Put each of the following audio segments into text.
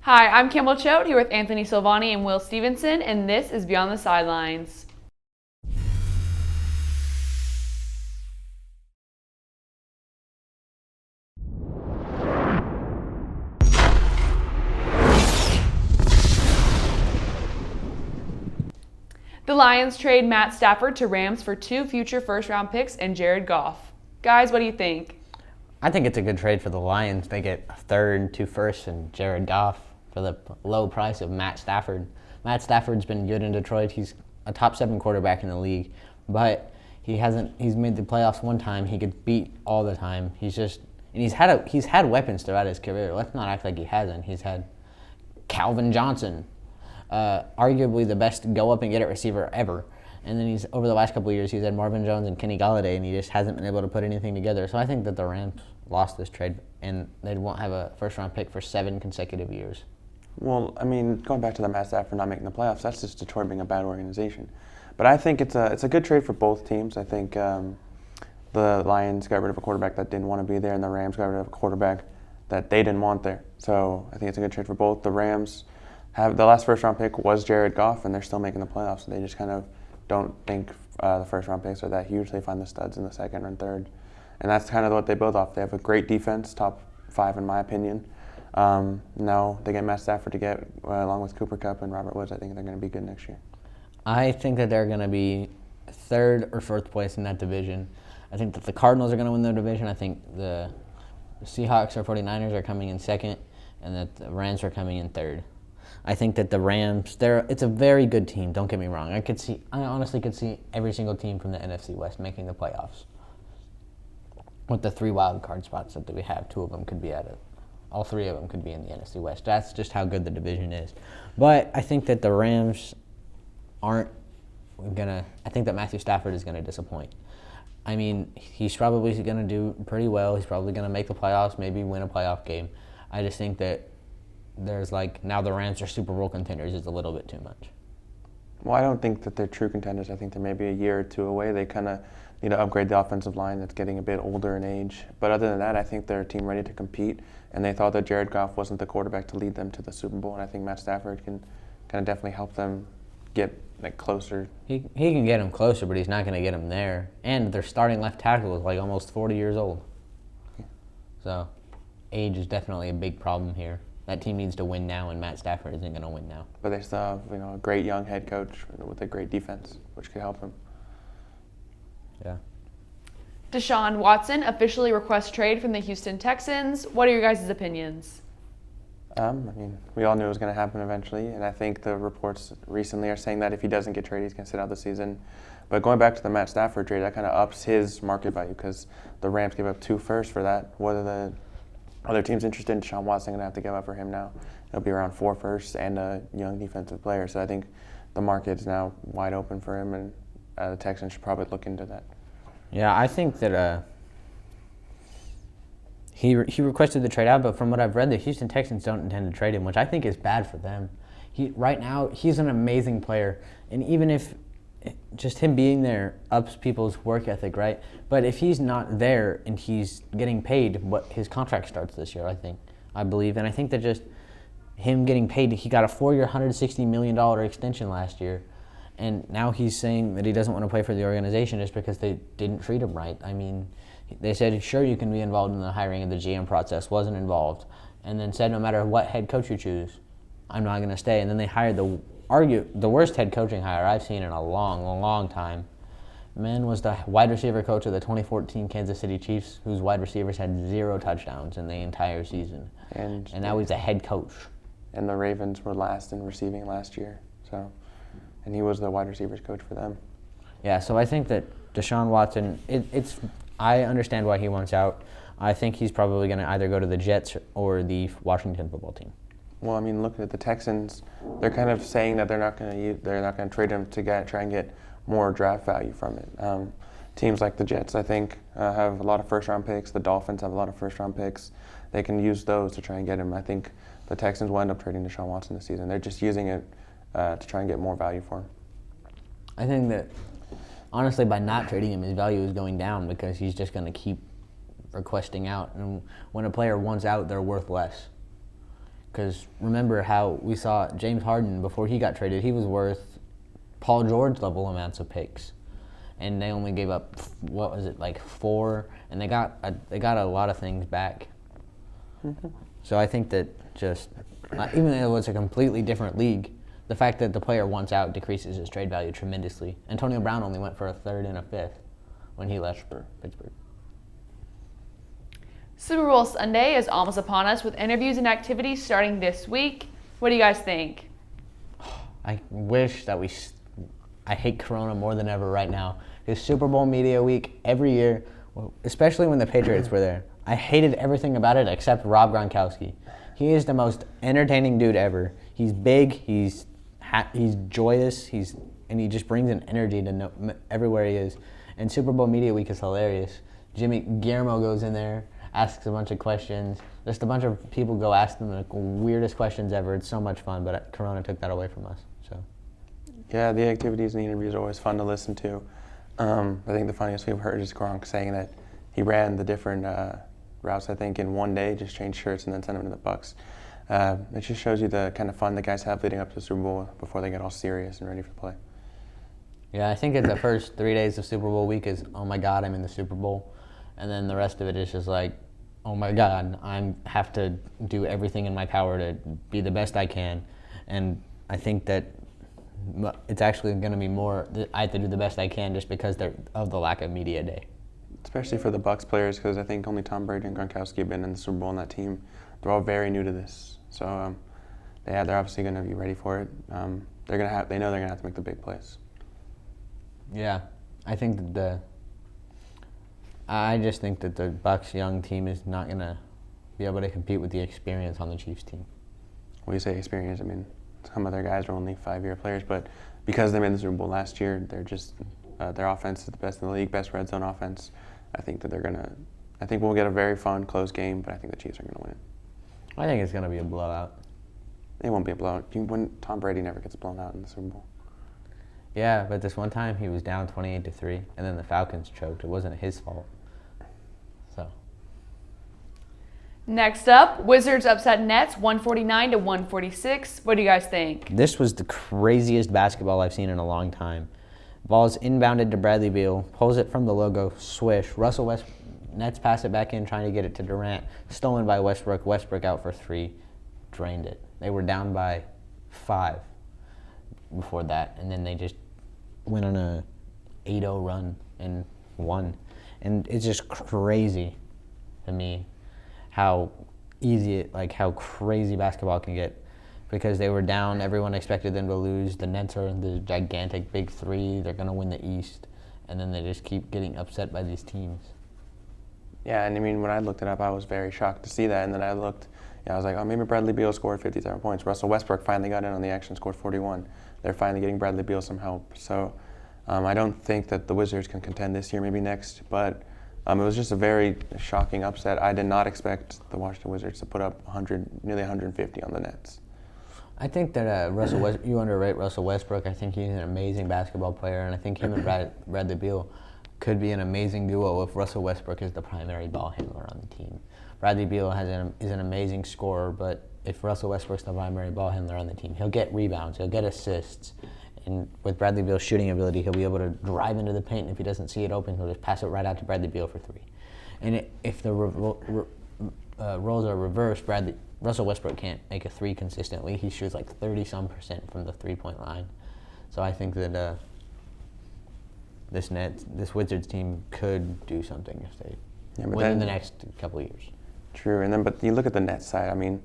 Hi, I'm Campbell Choate here with Anthony Silvani and Will Stevenson, and this is Beyond the Sidelines. The Lions trade Matt Stafford to Rams for 2 future first-round picks and Jared Goff. Guys, what do you think? I think it's a good trade for the Lions. They get a third, 2 firsts, and Jared Goff for the low price of Matt Stafford. Matt Stafford's been good in Detroit. He's a top 7 quarterback in the league, but he's made the playoffs one time. He could beat all the time. He's had weapons throughout his career. Let's not act like he hasn't. He's had Calvin Johnson, arguably the best go up and get it receiver ever. And then over the last couple of years, he's had Marvin Jones and Kenny Golladay, and he just hasn't been able to put anything together. So I think that the Rams lost this trade, and they won't have a first-round pick for 7 consecutive years. Well, I mean, going back to the Matt Stafford not making the playoffs, that's just Detroit being a bad organization. But I think it's a good trade for both teams. I think the Lions got rid of a quarterback that didn't want to be there, and the Rams got rid of a quarterback that they didn't want there. So I think it's a good trade for both. The Rams the last first-round pick was Jared Goff, and they're still making the playoffs. So they just kind of don't think the first-round picks are that huge. They find the studs in the second and third. And that's kind of what they build off. They have a great defense, top 5 in my opinion. Now they get Matt Stafford to get, along with Cooper Kupp and Robert Woods. I think they're going to be good next year. I think that they're going to be 3rd or 4th place in that division. I think that the Cardinals are going to win their division. I think the Seahawks or 49ers are coming in 2nd, and that the Rams are coming in 3rd. I think that the Rams, it's a very good team, don't get me wrong. I honestly could see every single team from the NFC West making the playoffs. With the 3 wild card spots that we have, 2 of them could be all 3 of them could be in the NFC West. That's just how good the division is. But I think that the Rams I think that Matthew Stafford is going to disappoint. I mean, he's probably going to do pretty well. He's probably going to make the playoffs, maybe win a playoff game. I just think that now the Rams are Super Bowl contenders is a little bit too much. Well, I don't think that they're true contenders. I think they're maybe a year or 2 away. They kind of need to upgrade the offensive line that's getting a bit older in age. But other than that, I think they're a team ready to compete, and they thought that Jared Goff wasn't the quarterback to lead them to the Super Bowl, and I think Matt Stafford can kind of definitely help them get closer. He can get them closer, but he's not going to get them there. And their starting left tackle is almost 40 years old. Yeah. So age is definitely a big problem here. That team needs to win now, and Matt Stafford isn't going to win now. But they still have a great young head coach with a great defense, which could help him. Yeah. Deshaun Watson officially requests trade from the Houston Texans. What are your guys' opinions? We all knew it was going to happen eventually, and I think the reports recently are saying that if he doesn't get traded, he's going to sit out the season. But going back to the Matt Stafford trade, that kind of ups his market value because the Rams gave up 2 firsts for that. What are the other teams interested in Deshaun Watson going to have to give up for him now? It'll be around 4 firsts and a young defensive player. So I think the market is now wide open for him, and the Texans should probably look into that. Yeah, I think that he requested the trade out, but from what I've read, the Houston Texans don't intend to trade him, which I think is bad for them. Right now, he's an amazing player, and even if just him being there ups people's work ethic, right? But if he's not there and he's getting paid, his contract starts this year, I believe, and I think that just him getting paid, he got a 4-year, $160 million extension last year, and now he's saying that he doesn't want to play for the organization just because they didn't treat him right. I mean, they said, sure, you can be involved in the hiring of the GM process, wasn't involved, and then said no matter what head coach you choose, I'm not going to stay. And then they hired the worst head coaching hire I've seen in a long, long time. Man was the wide receiver coach of the 2014 Kansas City Chiefs, whose wide receivers had 0 touchdowns in the entire season. And now he's a head coach. And the Ravens were last in receiving last year, and he was the wide receivers coach for them. Yeah, so I think that Deshaun Watson, I understand why he wants out. I think he's probably going to either go to the Jets or the Washington football team. Well, I mean, looking at the Texans, they're kind of saying that they're not going to trade him to try and get more draft value from it. Teams like the Jets, I think, have a lot of first-round picks. The Dolphins have a lot of first-round picks. They can use those to try and get him. I think the Texans will end up trading Deshaun Watson this season. They're just using it to try and get more value for him. I think that, honestly, by not trading him, his value is going down because he's just going to keep requesting out. And when a player wants out, they're worth less. Because remember how we saw James Harden before he got traded, he was worth Paul George level amounts of picks, and they only gave up what was it, like 4, and they got a lot of things back. So I think that just even though it's a completely different league, the fact that the player wants out decreases his trade value tremendously. Antonio Brown only went for a 3rd and a 5th when he left for Pittsburgh. Super Bowl Sunday is almost upon us with interviews and activities starting this week. What do you guys think? I wish that I hate Corona more than ever right now. Because Super Bowl Media Week every year, especially when the Patriots were there, I hated everything about it except Rob Gronkowski. He is the most entertaining dude ever. He's big, he's joyous, and he just brings an energy to everywhere he is. And Super Bowl Media Week is hilarious. Guillermo goes in there, asks a bunch of questions. Just a bunch of people go ask them the weirdest questions ever. It's so much fun, but Corona took that away from us. So. Yeah, the activities and the interviews are always fun to listen to. I think the funniest we've heard is Gronk saying that he ran the different routes, I think, in one day, just changed shirts and then sent them to the Bucs. It just shows you the kind of fun the guys have leading up to the Super Bowl before they get all serious and ready for play. Yeah, I think that the first 3 days of Super Bowl week is, oh my God, I'm in the Super Bowl. And then the rest of it is just like, oh my God, I have to do everything in my power to be the best I can. And I think that it's actually going to be more, I have to do the best I can just because of the lack of media day. Especially for the Bucs players, because I think only Tom Brady and Gronkowski have been in the Super Bowl on that team. They're all very new to this. So they're obviously going to be ready for it. They know they're going to have to make the big plays. Yeah, I think that I just think that the Bucs young team is not going to be able to compete with the experience on the Chiefs team. When you say experience, I mean some of their guys are only 5-year players, but because they made the Super Bowl last year, they're just their offense is the best in the league, best red zone offense. I think we'll get a very fun, close game, but I think the Chiefs are going to win it. I think it's going to be a blowout. It won't be a blowout. Tom Brady never gets blown out in the Super Bowl. Yeah, but this one time he was down 28-3, and then the Falcons choked. It wasn't his fault. So. Next up, Wizards upset Nets 149-146. What do you guys think? This was the craziest basketball I've seen in a long time. Ball's inbounded to Bradley Beal, pulls it from the logo, swish. Nets pass it back in, trying to get it to Durant. Stolen by Westbrook. Westbrook out for 3, drained it. They were down by 5 before that, and then they just went on a 8-0 run and won. And it's just crazy to me how how crazy basketball can get. Because they were down, everyone expected them to lose. The Nets are in the gigantic big 3. They're going to win the East. And then they just keep getting upset by these teams. Yeah, and I mean, when I looked it up, I was very shocked to see that. And then I looked, I was like, oh, maybe Bradley Beal scored 57 points. Russell Westbrook finally got in on the action, scored 41. They're finally getting Bradley Beal some help. So I don't think that the Wizards can contend this year, maybe next. But it was just a very shocking upset. I did not expect the Washington Wizards to put up nearly 150 on the Nets. I think that you underrate Russell Westbrook. I think he's an amazing basketball player, and I think him and Bradley Beal could be an amazing duo if Russell Westbrook is the primary ball handler on the team. Bradley Beal is an amazing scorer, but if Russell Westbrook's the primary ball handler on the team, he'll get rebounds, he'll get assists, and with Bradley Beal's shooting ability, he'll be able to drive into the paint, and if he doesn't see it open, he'll just pass it right out to Bradley Beal for 3. And if the roles are reversed, Russell Westbrook can't make a 3 consistently. He shoots like 30-some% from the 3-point line. So I think that this Wizards team could do something if they win in the next couple of years. True, but you look at the Nets side. I mean,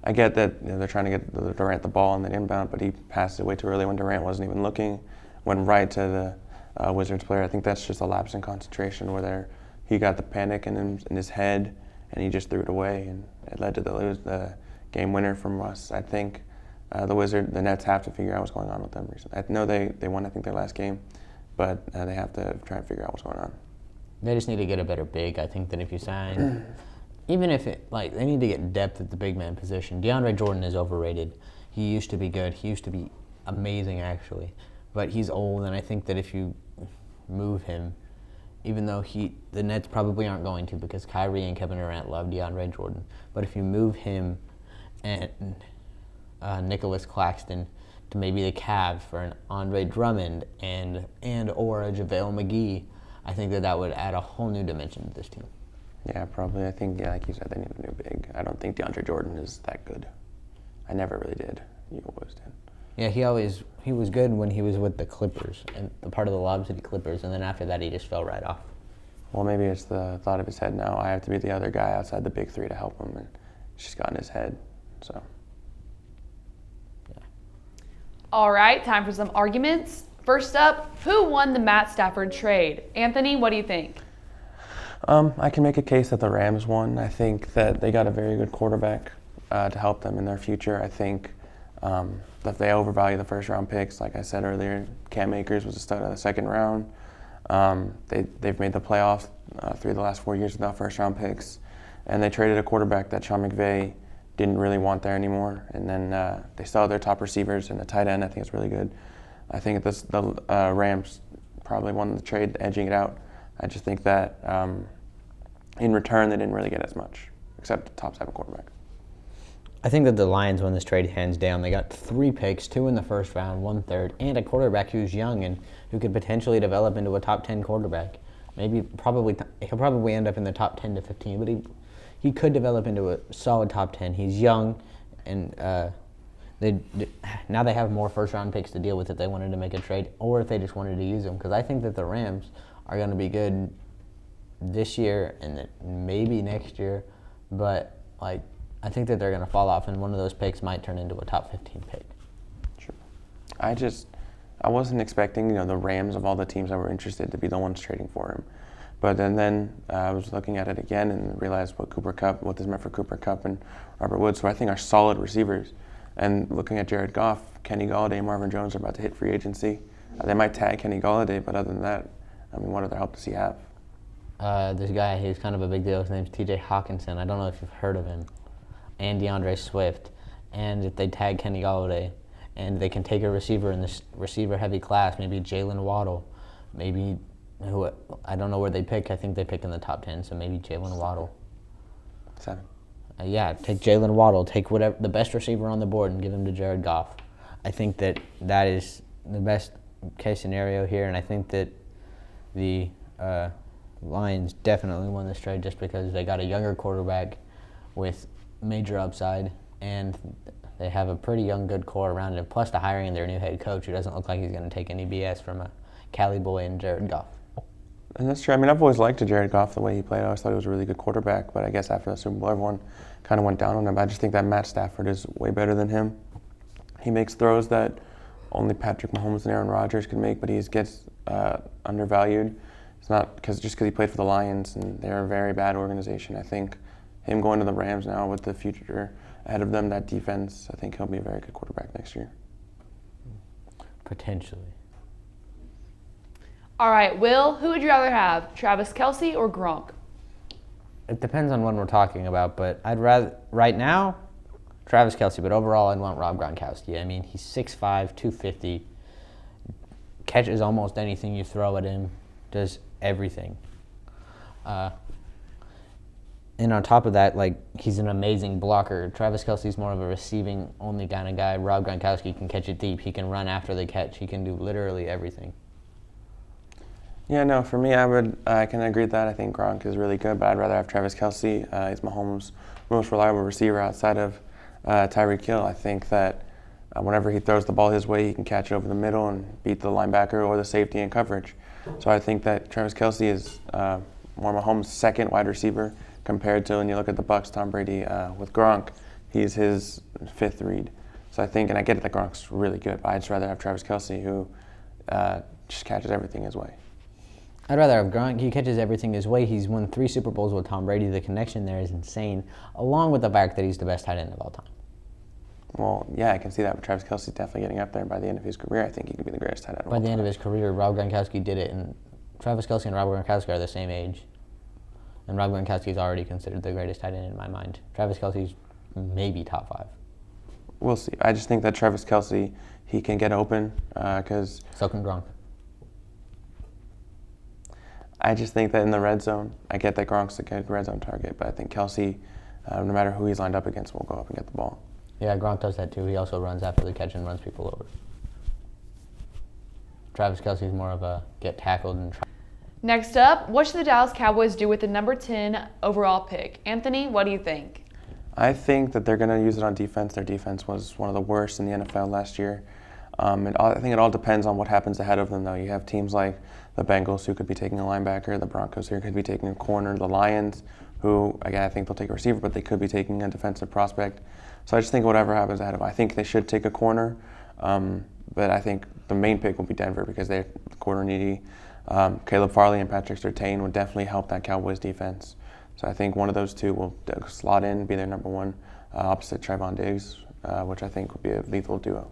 I get that they're trying to get Durant the ball on the inbound, but he passed it way too early when Durant wasn't even looking. Went right to the Wizards player. I think that's just a lapse in concentration where he got the panic in his head and he just threw it away, and it led to the game winner from Russ. I think the Nets have to figure out what's going on with them recently. I know they won, I think, their last game, but they have to try and figure out what's going on. They just need to get a better big. I think that if you sign, even if they need to get depth at the big man position. DeAndre Jordan is overrated. He used to be good. He used to be amazing, actually, but he's old, and I think that if you move him, even though the Nets probably aren't going to because Kyrie and Kevin Durant love DeAndre Jordan. But if you move him and Nicholas Claxton to maybe the Cavs for an Andre Drummond and or a JaVale McGee, I think that would add a whole new dimension to this team. Yeah, probably. I think, yeah, like you said, they need a new big. I don't think DeAndre Jordan is that good. I never really did. You always did. Yeah, he was good when he was with the Clippers and the part of the Lob City Clippers, and then after that he just fell right off. Well, maybe it's the thought of his head now. I have to be the other guy outside the big three to help him, and it's just got in his head. So. Yeah. All right, time for some arguments. First up, who won the Matt Stafford trade? Anthony, what do you think? I can make a case that the Rams won. I think that they got a very good quarterback to help them in their future. I think that they overvalue the first-round picks. Like I said earlier, Cam Akers was a stud of the second round. They've made the playoffs 3 of the last 4 years without first-round picks. And they traded a quarterback that Sean McVay didn't really want there anymore. And then they still have their top receivers and the tight end. I think it's really good. I think the Rams probably won the trade, edging it out. I just think that in return, they didn't really get as much, except the top 7 quarterback. I think that the Lions won this trade hands down. They got 3 picks, 2 in the first round, 1 third, and a quarterback who's young and who could potentially develop into a top 10 quarterback. He'll probably end up in the top 10 to 15, but he could develop into a solid top 10. He's young, and now they have more first-round picks to deal with if they wanted to make a trade or if they just wanted to use them. Because I think that the Rams are going to be good this year and then maybe next year, but I think that they're going to fall off, and one of those picks might turn into a top 15 pick. Sure. I wasn't expecting, the Rams of all the teams that were interested to be the ones trading for him. But then I was looking at it again and realized what this meant for Cooper Kupp and Robert Woods, who I think are solid receivers. And looking at Jared Goff, Kenny Golladay, and Marvin Jones are about to hit free agency. They might tag Kenny Golladay, but other than that, what other help does he have? This guy, he's kind of a big deal. His name's TJ Hawkinson. I don't know if you've heard of him. And DeAndre Swift. And if they tag Kenny Golladay, and they can take a receiver in this receiver-heavy class, maybe Jalen Waddle, maybe I don't know where they pick. I think they pick in the top 10, so maybe Jalen Waddle. 7. Take Jalen Waddle, take whatever the best receiver on the board and give him to Jared Goff. I think that is the best case scenario here, and I think that the Lions definitely won this trade just because they got a younger quarterback with major upside, and they have a pretty young, good core around it. Plus, the hiring of their new head coach, who doesn't look like he's going to take any BS from a Cali boy and Jared Goff. And that's true. I've always liked Jared Goff the way he played. I always thought he was a really good quarterback, but I guess after the Super Bowl, everyone kind of went down on him. I just think that Matt Stafford is way better than him. He makes throws that only Patrick Mahomes and Aaron Rodgers can make, but he gets undervalued. It's not just because he played for the Lions, and they're a very bad organization. I think him going to the Rams now with the future ahead of them, that defense, I think he'll be a very good quarterback next year. Potentially. All right, Will, who would you rather have, Travis Kelce or Gronk? It depends on what we're talking about, but I'd rather, right now, Travis Kelce, but overall I'd want Rob Gronkowski. He's 6'5", 250, catches almost anything you throw at him, does everything. And on top of that, he's an amazing blocker. Travis Kelce's more of a receiving-only kind of guy. Rob Gronkowski can catch it deep. He can run after the catch. He can do literally everything. Yeah, no, for me, I can agree with that. I think Gronk is really good, but I'd rather have Travis Kelce. He's Mahomes' most reliable receiver outside of Tyreek Hill. I think that whenever he throws the ball his way, he can catch it over the middle and beat the linebacker or the safety in coverage. So I think that Travis Kelce is more Mahomes' second wide receiver compared to when you look at the Bucs, Tom Brady with Gronk. He's his 5th read. So I think, and I get it that Gronk's really good, but I'd just rather have Travis Kelce who just catches everything his way. I'd rather have Gronk. He catches everything his way. He's won 3 Super Bowls with Tom Brady. The connection there is insane, along with the fact that he's the best tight end of all time. Well, yeah, I can see that. But Travis Kelce's definitely getting up there. And by the end of his career, I think he could be the greatest tight end of all time. By the end of his career, Rob Gronkowski did it, and Travis Kelce and Rob Gronkowski are the same age. And Rob Gronkowski is already considered the greatest tight end in my mind. Travis Kelce's maybe top 5. We'll see. I just think that Travis Kelce, he can get open because... So can Gronk. I just think that in the red zone, I get that Gronk's a good red zone target, but I think Kelce, no matter who he's lined up against, will go up and get the ball. Yeah, Gronk does that too. He also runs after the catch and runs people over. Travis Kelce's more of a get tackled and try. Next up, what should the Dallas Cowboys do with the number 10 overall pick? Anthony, what do you think? I think that they're going to use it on defense. Their defense was one of the worst in the NFL last year. I think it all depends on what happens ahead of them, though. You have teams like the Bengals, who could be taking a linebacker, the Broncos, who could be taking a corner, the Lions, who, again, I think they'll take a receiver, but they could be taking a defensive prospect. So I just think whatever happens ahead of them, I think they should take a corner, but I think the main pick will be Denver because they're corner needy. Caleb Farley and Patrick Surtain would definitely help that Cowboys defense. So I think one of those two will slot in, be their number one, opposite Trayvon Diggs, which I think would be a lethal duo.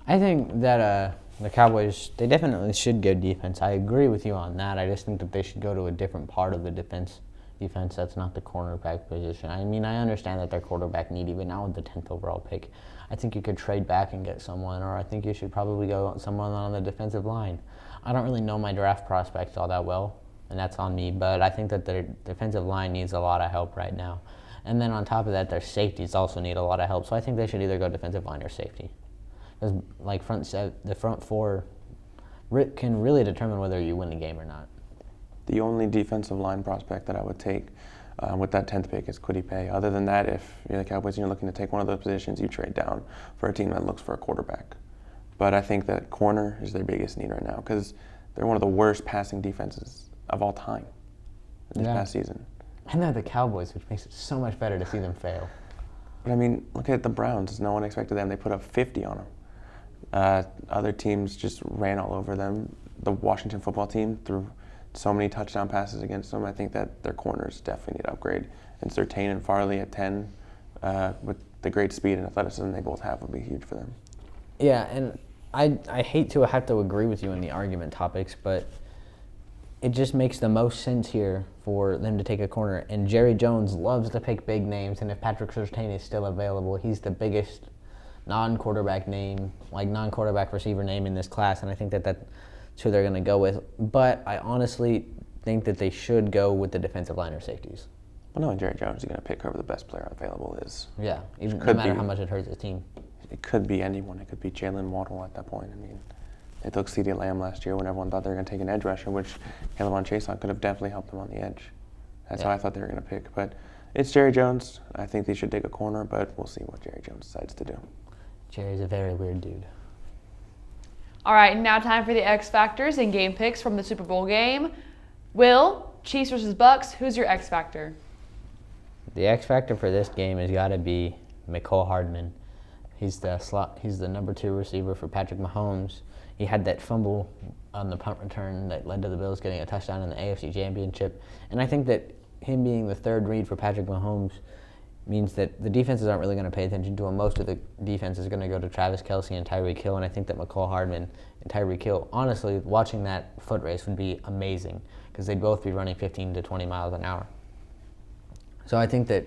I think that the Cowboys, they definitely should go defense. I agree with you on that. I just think that they should go to a different part of the defense that's not the cornerback position. I mean, I understand that they're quarterback needy, but now with the 10th overall pick, I think you could trade back and get someone, or I think you should probably go someone on the defensive line. I don't really know my draft prospects all that well, and that's on me, but I think that their defensive line needs a lot of help right now. And then on top of that, their safeties also need a lot of help, so I think they should either go defensive line or safety. Because the front four can really determine whether you win the game or not. The only defensive line prospect that I would take with that 10th pick is Kwity Paye. Other than that, if you're the Cowboys and you're looking to take one of those positions, you trade down for a team that looks for a quarterback. But I think that corner is their biggest need right now because they're one of the worst passing defenses of all time this past season. And they're the Cowboys, which makes it so much better to see them fail. But I mean, look at the Browns. No one expected them. They put up 50 on them. Other teams just ran all over them. The Washington football team threw so many touchdown passes against them. I think that their corners definitely need to upgrade. And Surtain and Farley at 10, with the great speed and athleticism they both have, would be huge for them. Yeah, and I hate to have to agree with you on the argument topics, but it just makes the most sense here for them to take a corner. And Jerry Jones loves to pick big names, and if Patrick Surtain is still available, he's the biggest non-quarterback receiver name in this class, and I think that that's who they're going to go with. But I honestly think that they should go with the defensive line or safeties. Well, knowing Jerry Jones is going to pick whoever the best player available is. Yeah, no matter how much it hurts his team. It could be anyone. It could be Jalen Waddle at that point. I mean, they took CeeDee Lamb last year when everyone thought they were going to take an edge rusher, which Caleb Chase could have definitely helped them on the edge. That's how I thought they were going to pick. But it's Jerry Jones. I think they should take a corner, but we'll see what Jerry Jones decides to do. Jerry's a very weird dude. All right, now time for the X Factors and game picks from the Super Bowl game. Will, Chiefs versus Bucks, who's your X Factor? The X Factor for this game has got to be Mecole Hardman. He's the number 2 receiver for Patrick Mahomes. He had that fumble on the punt return that led to the Bills getting a touchdown in the AFC Championship. And I think that him being the 3rd read for Patrick Mahomes means that the defenses aren't really going to pay attention to him. Most of the defense is going to go to Travis Kelce and Tyreek Hill, and I think that Mecole Hardman and Tyreek Hill, honestly, watching that foot race would be amazing because they'd both be running 15 to 20 miles an hour. So I think that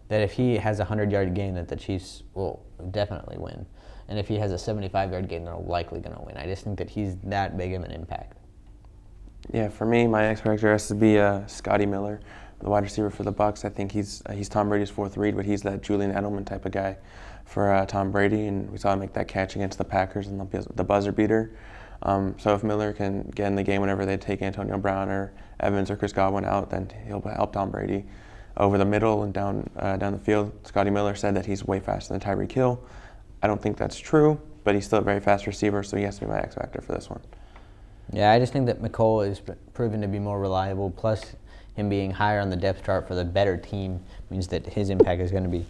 if he has a 100-yard game, that the Chiefs will definitely win. And if he has a 75-yard game, they're likely going to win. I just think that he's that big of an impact. Yeah, for me, my X Factor has to be Scotty Miller, the wide receiver for the Bucks. I think he's Tom Brady's 4th read, but he's that Julian Edelman type of guy for Tom Brady, and we saw him make that catch against the Packers and the buzzer beater. So if Miller can get in the game whenever they take Antonio Brown or Evans or Chris Godwin out, then he'll help Tom Brady over the middle and down the field. Scotty Miller said that he's way faster than Tyreek Hill. I don't think that's true, but he's still a very fast receiver, so he has to be my X Factor for this one. Yeah, I just think that Mecole is proven to be more reliable, plus him being higher on the depth chart for the better team means that his impact is going to be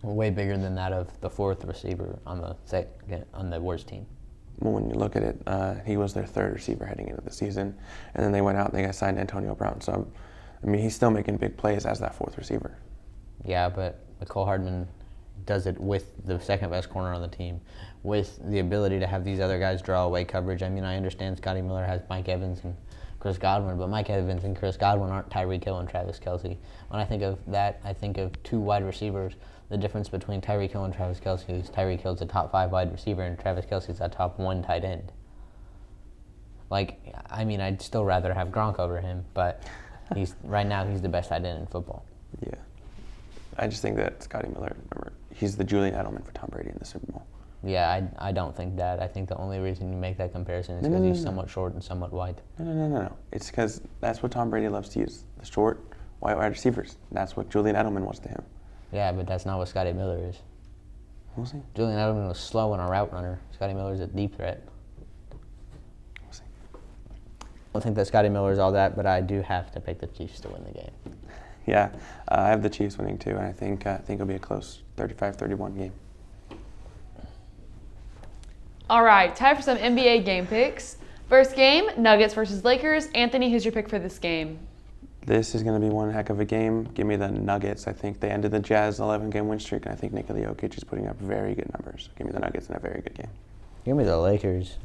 way bigger than that of the 4th receiver on the worst team. Well, when you look at it, he was their 3rd receiver heading into the season, and then they went out and they got signed Antonio Brown. So, I mean, he's still making big plays as that 4th receiver. Yeah, but Mecole Hardman does it with the 2nd best corner on the team, with the ability to have these other guys draw away coverage. I mean, I understand Scotty Miller has Mike Evans and Chris Godwin, but Mike Evans and Chris Godwin aren't Tyreek Hill and Travis Kelce. When I think of that, I think of 2 wide receivers. The difference between Tyreek Hill and Travis Kelce is Tyreek Hill's a top 5 wide receiver and Travis Kelce's a top 1 tight end. I'd still rather have Gronk over him, but right now he's the best tight end in football. Yeah. I just think that Scotty Miller, remember, he's the Julian Edelman for Tom Brady in the Super Bowl. Yeah, I don't think that. I think the only reason you make that comparison is because he's somewhat short and somewhat wide. No. It's because that's what Tom Brady loves to use, the short, wide receivers. That's what Julian Edelman was to him. Yeah, but that's not what Scotty Miller is. We'll see. Julian Edelman was slow and a route runner. Scotty Miller's a deep threat. We'll see. I don't think that Scotty Miller is all that, but I do have to pick the Chiefs to win the game. Yeah, I have the Chiefs winning too, and I think it'll be a close 35-31 game. All right, time for some NBA game picks. First game, Nuggets versus Lakers. Anthony, who's your pick for this game? This is going to be one heck of a game. Give me the Nuggets. I think they ended the Jazz 11-game win streak, and I think Nikola Jokic is putting up very good numbers. Give me the Nuggets in a very good game. Give me the Lakers.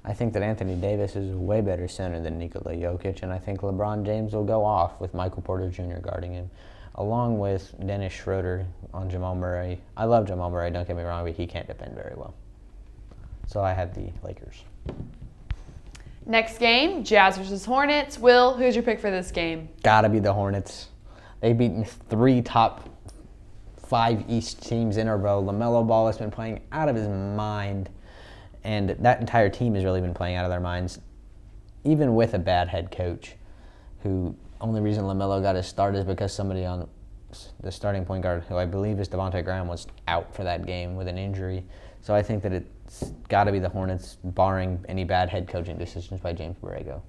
I think that Anthony Davis is a way better center than Nikola Jokic, and I think LeBron James will go off with Michael Porter Jr. guarding him, along with Dennis Schroeder on Jamal Murray. I love Jamal Murray, don't get me wrong, but he can't defend very well. So I have the Lakers. Next game, Jazz versus Hornets. Will, who's your pick for this game? Gotta be the Hornets. They've beaten 3 top 5 East teams in a row. LaMelo Ball has been playing out of his mind, and that entire team has really been playing out of their minds, even with a bad head coach, who only reason LaMelo got his start is because somebody on the starting point guard, who I believe is Devontae Graham, was out for that game with an injury. So I think that it's got to be the Hornets, barring any bad head coaching decisions by James Borrego.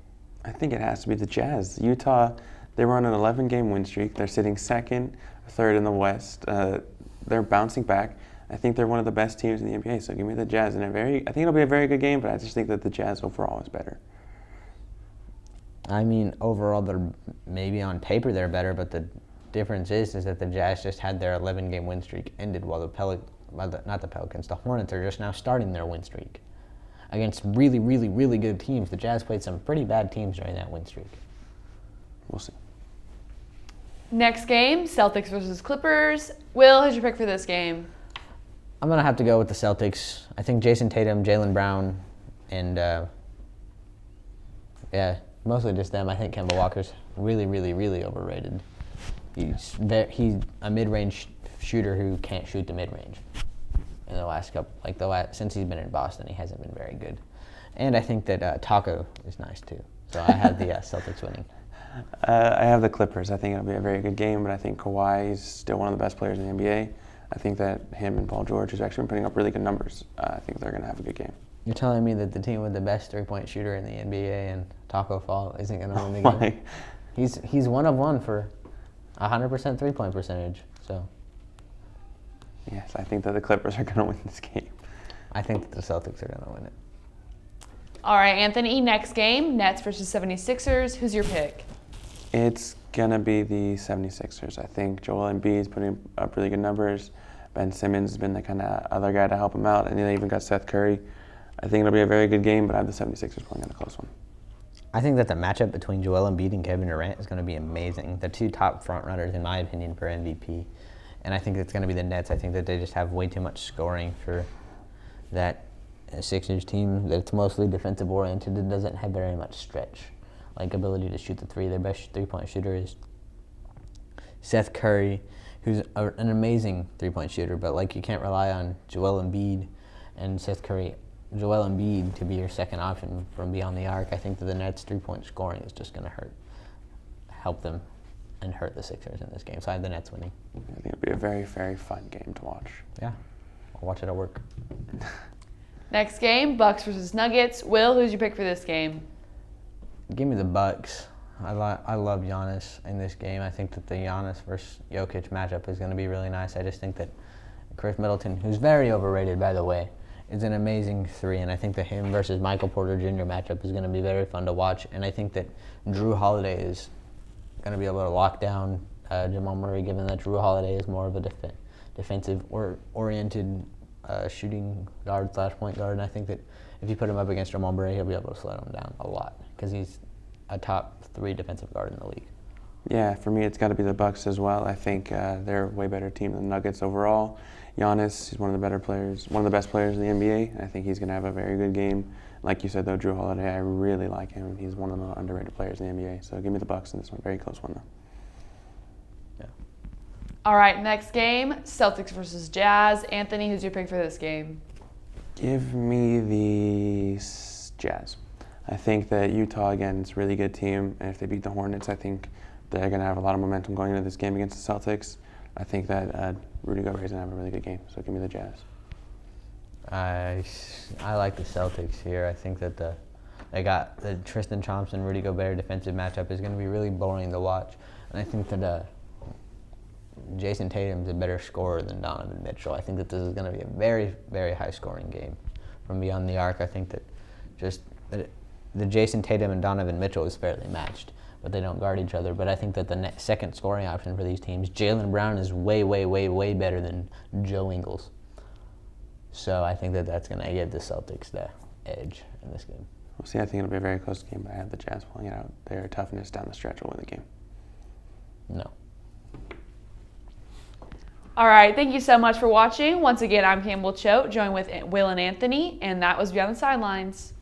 I think it has to be the Jazz. Utah, they were on an 11-game win streak. They're sitting second, third in the West. They're bouncing back. I think they're one of the best teams in the NBA. So give me the Jazz I think it'll be a very good game, but I just think that the Jazz overall is better. I mean, overall, they're maybe on paper they're better, but the difference is that the Jazz just had their 11-game win streak ended while the Hornets are just now starting their win streak against really, really, really good teams. The Jazz played some pretty bad teams during that win streak. We'll see. Next game, Celtics versus Clippers. Will, who's your pick for this game? I'm going to have to go with the Celtics. I think Jason Tatum, Jaylen Brown, and mostly just them. I think Kemba Walker's really, really, really overrated. He's a mid-range shooter who can't shoot the mid-range. In the last couple, since he's been in Boston, he hasn't been very good. And I think that Taco is nice too. So I have the Celtics winning. I have the Clippers. I think it'll be a very good game, but I think Kawhi is still one of the best players in the NBA. I think that him and Paul George has actually been putting up really good numbers. I think they're going to have a good game. You're telling me that the team with the best three-point shooter in the NBA and Taco Fall isn't going to win the game? He's one of one for 100% three-point percentage. So. Yes, I think that the Clippers are going to win this game. I think that the Celtics are going to win it. All right, Anthony, next game, Nets versus 76ers. Who's your pick? It's going to be the 76ers. I think Joel Embiid is putting up really good numbers. Ben Simmons has been the kind of other guy to help him out, and they even got Seth Curry. I think it'll be a very good game, but I have the 76ers playing in a close one. I think that the matchup between Joel Embiid and Kevin Durant is going to be amazing. The 2 top front runners, in my opinion, for MVP. And I think it's going to be the Nets. I think that they just have way too much scoring for that Sixers team. That's mostly defensive oriented. It doesn't have very much stretch, like ability to shoot the three. Their best three-point shooter is Seth Curry, who's an amazing three-point shooter. But like you can't rely on Joel Embiid and Seth Curry, Joel Embiid to be your second option from beyond the arc. I think that the Nets' three-point scoring is just going to help them. And hurt the Sixers in this game. So I have the Nets winning. I think it'll be a very, very fun game to watch. Yeah, I'll watch it at work. Next game, Bucks versus Nuggets. Will, who's your pick for this game? Give me the Bucks. I love Giannis in this game. I think that the Giannis versus Jokic matchup is going to be really nice. I just think that Chris Middleton, who's very overrated, by the way, is an amazing 3. And I think that him versus Michael Porter Jr. matchup is going to be very fun to watch. And I think that Drew Holiday is going to be able to lock down Jamal Murray, given that Drew Holiday is more of a defensive oriented shooting guard / point guard. And I think that if you put him up against Jamal Murray, he'll be able to slow him down a lot because he's a top 3 defensive guard in the league. Yeah, for me, it's got to be the Bucks as well. I think they're a way better team than the Nuggets overall. Giannis is one of the better players, one of the best players in the NBA. I think he's going to have a very good game. Like you said, though, Drew Holiday, I really like him. He's one of the underrated players in the NBA. So give me the Bucks in this one. Very close one, though. Yeah. All right, next game, Celtics versus Jazz. Anthony, who's your pick for this game? Give me the Jazz. I think that Utah, again, is a really good team, and if they beat the Hornets, I think they're going to have a lot of momentum going into this game against the Celtics. I think that Rudy Gobert is going to have a really good game, so give me the Jazz. I like the Celtics here. I think that they got the Tristan Thompson, Rudy Gobert defensive matchup is going to be really boring to watch, and I think that Jason Tatum's a better scorer than Donovan Mitchell. I think that this is going to be a very, very high-scoring game from beyond the arc. I think that just the Jason Tatum and Donovan Mitchell is fairly matched, but they don't guard each other. But I think that the second scoring option for these teams, Jaylen Brown, is way, way, way, way better than Joe Ingles. So I think that that's going to give the Celtics the edge in this game. We'll see. I think it'll be a very close game, but I have the Jazz pulling it out. Their toughness down the stretch will win the game. No. All right, thank you so much for watching. Once again, I'm Campbell Choate, joined with Will and Anthony, and that was Beyond the Sidelines.